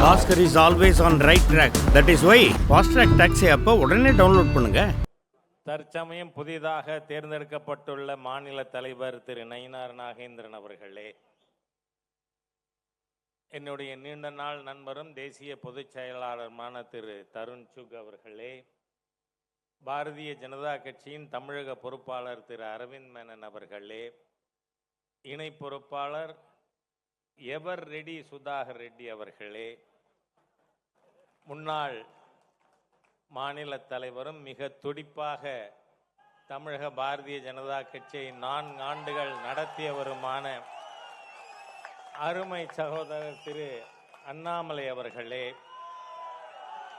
Oscar is always on right track. That is why Fast Track Taxi அப்போ உடனே download பண்ணுங்க. தற்சமயம் புதிதாக தேர்ந்தெடுக்கப்பட்டுள்ள மாநில தலைவர் திரு நயினார் நாகேந்திரன் அவர்களே, என்னுடைய நீண்ட நாள் நண்பரும் தேசிய பொதுச் செயலாளருமான திரு தருண் சுக் அவர்களே, பாரதிய ஜனதா கட்சியின் தமிழக பொறுப்பாளர் திரு அரவிந்த் மேனன் அவர்களே, இணை பொறுப்பாளர் எவர் ரெடி சுதாகர் ரெட்டி அவர்களே, முன்னாள் மாநில தலைவரும் மிக துடிப்பாக தமிழக பாரதிய ஜனதா கட்சியை 4 ஆண்டுகள் நடத்தியவருமான அருமை சகோதரர் திரு அண்ணாமலை அவர்களே,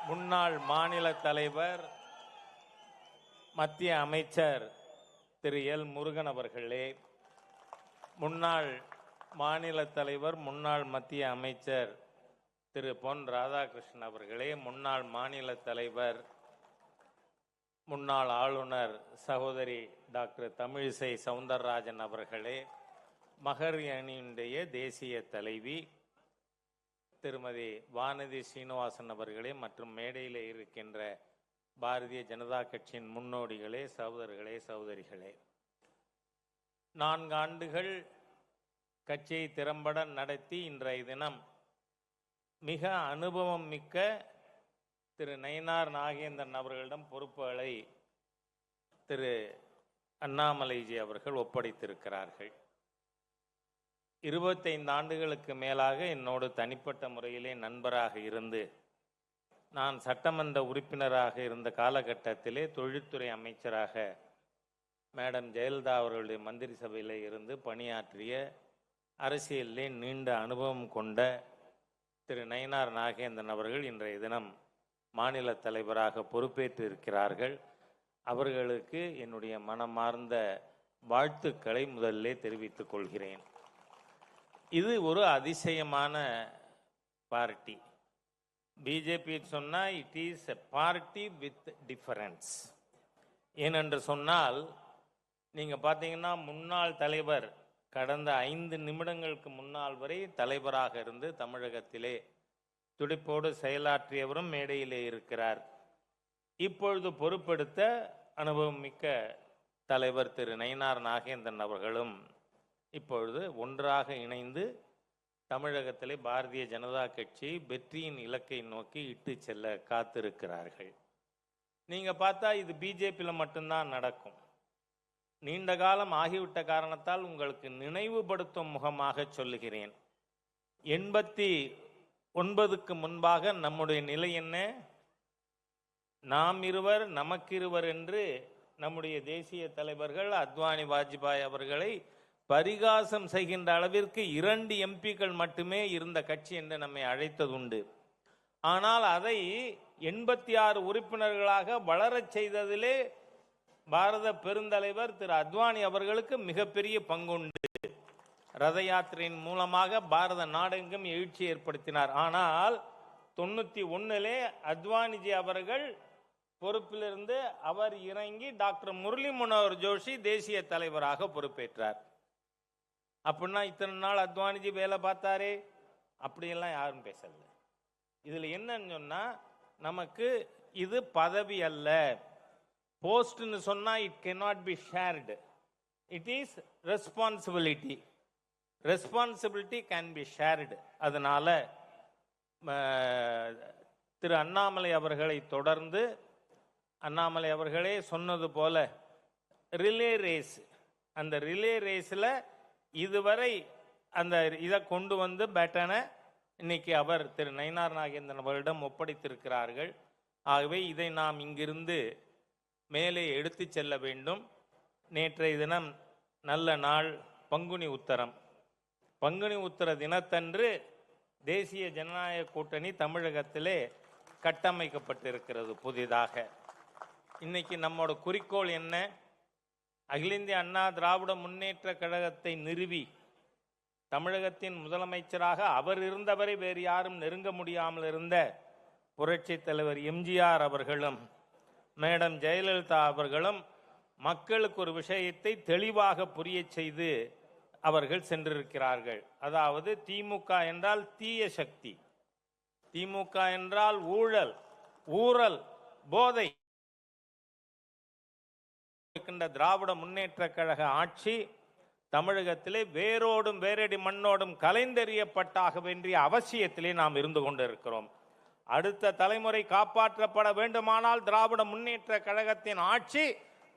முன்னாள் மாநில தலைவர் மத்திய அமைச்சர் திரு எல் முருகன் அவர்களே, முன்னாள் மாநில தலைவர் முன்னாள் மத்திய அமைச்சர் திரு பொன் ராதாகிருஷ்ணன் அவர்களே, முன்னாள் மாநில தலைவர் முன்னாள் ஆளுநர் சகோதரி டாக்டர் தமிழிசை சவுந்தரராஜன் அவர்களே, மகர் அணியினுடைய தேசிய தலைவி திருமதி வானதி சீனிவாசன் அவர்களே, மற்றும் மேடையில் இருக்கின்ற பாரதிய ஜனதா கட்சியின் முன்னோடிகளே, சகோதரர்களே, சகோதரிகளே, 4 ஆண்டுகள் கட்சியை திறம்பட நடத்தி இன்றைய தினம் மிக அனுபவம் மிக்க திரு நயினார் நாகேந்திரன் அவர்களிடம் பொறுப்புகளை திரு அண்ணாமலைஜி அவர்கள் ஒப்படைத்திருக்கிறார்கள். 25 ஆண்டுகளுக்கு மேலாக என்னோடு தனிப்பட்ட முறையிலே நண்பராக இருந்து, நான் சட்டமன்ற உறுப்பினராக இருந்த காலகட்டத்திலே தொழில்துறை அமைச்சராக மேடம் ஜெயலலிதா அவர்களுடைய மந்திரி சபையில் இருந்து பணியாற்றிய அரசியலிலே நீண்ட அனுபவம் கொண்ட திரு நயினார் நாகேந்திரன் அவர்கள் இன்றைய தினம் மாநில தலைவராக பொறுப்பேற்று இருக்கிறார்கள். அவர்களுக்கு என்னுடைய மனமார்ந்த வாழ்த்துக்களை முதலிலே தெரிவித்துக் கொள்கிறேன். இது ஒரு அதிசயமான பார்ட்டி. பிஜேபி சொன்னால் it is a party with difference. ஏனென்று சொன்னால், நீங்கள் பார்த்தீங்கன்னா முன்னாள் தலைவர் கடந்த 5 நிமிடங்களுக்கு முன்னால் வரை தலைவராக இருந்து தமிழகத்திலே துடிப்போடு செயலாற்றியவரும் மேடையிலே இருக்கிறார். இப்பொழுது பொறுப்பெடுத்த அனுபவம் மிக்க தலைவர் திரு நயினார் நாகேந்திரன் அவர்களும் இப்பொழுது ஒன்றாக இணைந்து தமிழகத்திலே பாரதிய ஜனதா கட்சி வெற்றியின் இலக்கை நோக்கி இட்டு செல்ல காத்திருக்கிறார்கள். நீங்கள் பார்த்தா இது பிஜேபியில் மட்டும்தான் நடக்கும். நீண்ட காலம் ஆகிவிட்ட காரணத்தால் உங்களுக்கு நினைவுபடுத்தும் முகமாக சொல்லுகிறேன். 89க்கு முன்பாக நம்முடைய நிலை என்ன? நாம் இருவர் நமக்கிருவர் என்று நம்முடைய தேசிய தலைவர்கள் அத்வானி வாஜ்பாய் அவர்களை பரிகாசம் செய்கின்ற அளவிற்கு 2 எம்பிக்கள் மட்டுமே இருந்த கட்சி என்று நம்மை அழைத்ததுண்டு. ஆனால் அதை 86 உறுப்பினர்களாக வளரச் செய்ததிலே பாரத பெருந்தலைவர் திரு அத்வானி அவர்களுக்கு மிகப்பெரிய பங்குண்டு. ரத யாத்திரையின் மூலமாக பாரத நாடெங்கும் எழுச்சி ஏற்படுத்தினார். ஆனால் 91 அத்வானிஜி அவர்கள் பொறுப்பிலிருந்து அவர் இறங்கி டாக்டர் முரளி மனோகர் ஜோஷி தேசிய தலைவராக பொறுப்பேற்றார். அப்படின்னா இத்தனை நாள் அத்வானிஜி வேலை பார்த்தாரே, அப்படியெல்லாம் யாரும் பேசல. இதுல என்னன்னு சொன்னா, நமக்கு இது பதவி அல்ல. போஸ்ட்னு சொன்னா it cannot be shared. It is responsibility. Responsibility can be shared. அதனால திரு அண்ணாமலை அவர்களை தொடர்ந்து, அண்ணாமலை அவர்களே சொன்னது போல ரிலே ரேஸ், அந்த ரிலே ரேஸில் இதுவரை அந்த இதை கொண்டு வந்து பேட்டனை இன்னைக்கு அவர் திரு நயினார் நாகேந்திரன் அவர்களிடம் ஒப்படைத்திருக்கிறார்கள். ஆகவே இதை நாம் இங்கிருந்து மேலே எடுத்து செல்ல வேண்டும். நேற்றைய தினம் நல்ல நாள், பங்குனி உத்தரம். பங்குனி உத்தர தினத்தன்று தேசிய ஜனநாயக கூட்டணி தமிழகத்திலே கட்டமைக்கப்பட்டிருக்கிறது புதிதாக. இன்னைக்கு நம்மோட குறிக்கோள் என்ன? அகில இந்திய அண்ணா திராவிட முன்னேற்ற கழகத்தை நிறுவி தமிழகத்தின் முதலமைச்சராக அவர் இருந்தவரை வேறு யாரும் நெருங்க முடியாமல் இருந்த புரட்சி தலைவர் எம்ஜிஆர் அவர்களும் மேடம் ஜெயலலிதா அவர்களும் மக்களுக்கு ஒரு விஷயத்தை தெளிவாக புரிய செய்து அவர்கள் சென்றிருக்கிறார்கள். அதாவது திமுக என்றால் தீய சக்தி, திமுக என்றால் ஊழல், ஊழல், போதை. திராவிட முன்னேற்ற கழக ஆட்சி தமிழகத்திலே வேரோடும் வேரடி மண்ணோடும் கலைந்தெறியப்பட்டாக வேண்டிய அவசியத்திலே நாம் இருந்து கொண்டிருக்கிறோம். அடுத்த தலைமுறை காப்பாற்றப்பட வேண்டுமானால் திராவிட முன்னேற்ற கழகத்தின் ஆட்சி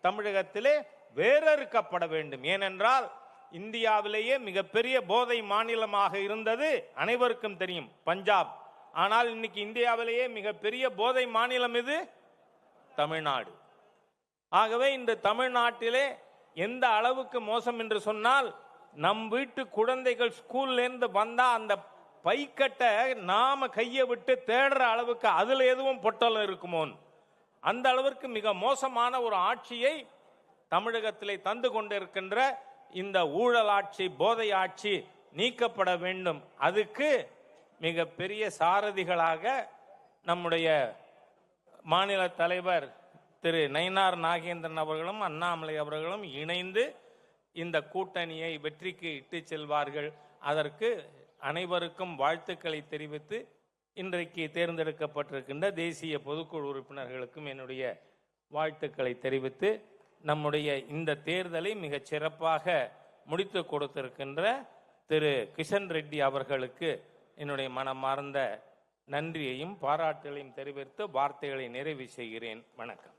தமிழகத்திலே வேறறுக்கப்பட வேண்டும். ஏனென்றால் இந்தியாவிலேயே மிகப்பெரிய போதை மாநிலமாக இருந்தது அனைவருக்கும் தெரியும், பஞ்சாப். ஆனால் இன்னைக்கு இந்தியாவிலேயே மிகப்பெரிய போதை மாநிலம் இது தமிழ்நாடு. ஆகவே இந்த தமிழ்நாட்டிலே எந்த அளவுக்கு மோசம் என்று சொன்னால், நம் வீட்டு குழந்தைகள் ஸ்கூல்ல இருந்து வந்தா அந்த பைக்கட்டை நாம கையை விட்டு தேடுற அளவுக்கு அதுல எதுவும் பொட்டலம் இருக்குமோ, அந்த அளவிற்கு மிக மோசமான ஒரு ஆட்சியை தமிழகத்திலே தந்து கொண்டிருக்கின்ற இந்த ஊழல் ஆட்சி, போதை ஆட்சி நீக்கப்பட வேண்டும். அதுக்கு மிக பெரிய சாரதிகளாக நம்முடைய மாநில தலைவர் திரு நயினார் நாகேந்திரன் அவர்களும் அண்ணாமலை அவர்களும் இணைந்து இந்த கூட்டணியை வெற்றிக்கு இட்டு செல்வார்கள். அதற்கு அனைவருக்கும் வாழ்த்துக்களை தெரிவித்து இன்றைக்கு தேர்ந்தெடுக்கப்பட்டிருக்கின்ற தேசிய பொதுக்குழு உறுப்பினர்களுக்கும் என்னுடைய வாழ்த்துக்களை தெரிவித்து நம்முடைய இந்த தேர்தலை மிகச் சிறப்பாக முடித்து கொடுத்திருக்கின்ற திரு கிஷன் ரெட்டி அவர்களுக்கு என்னுடைய மனமார்ந்த நன்றியையும் பாராட்டுகளையும் தெரிவித்து வார்த்தைகளை நிறைவு செய்கிறேன். வணக்கம்.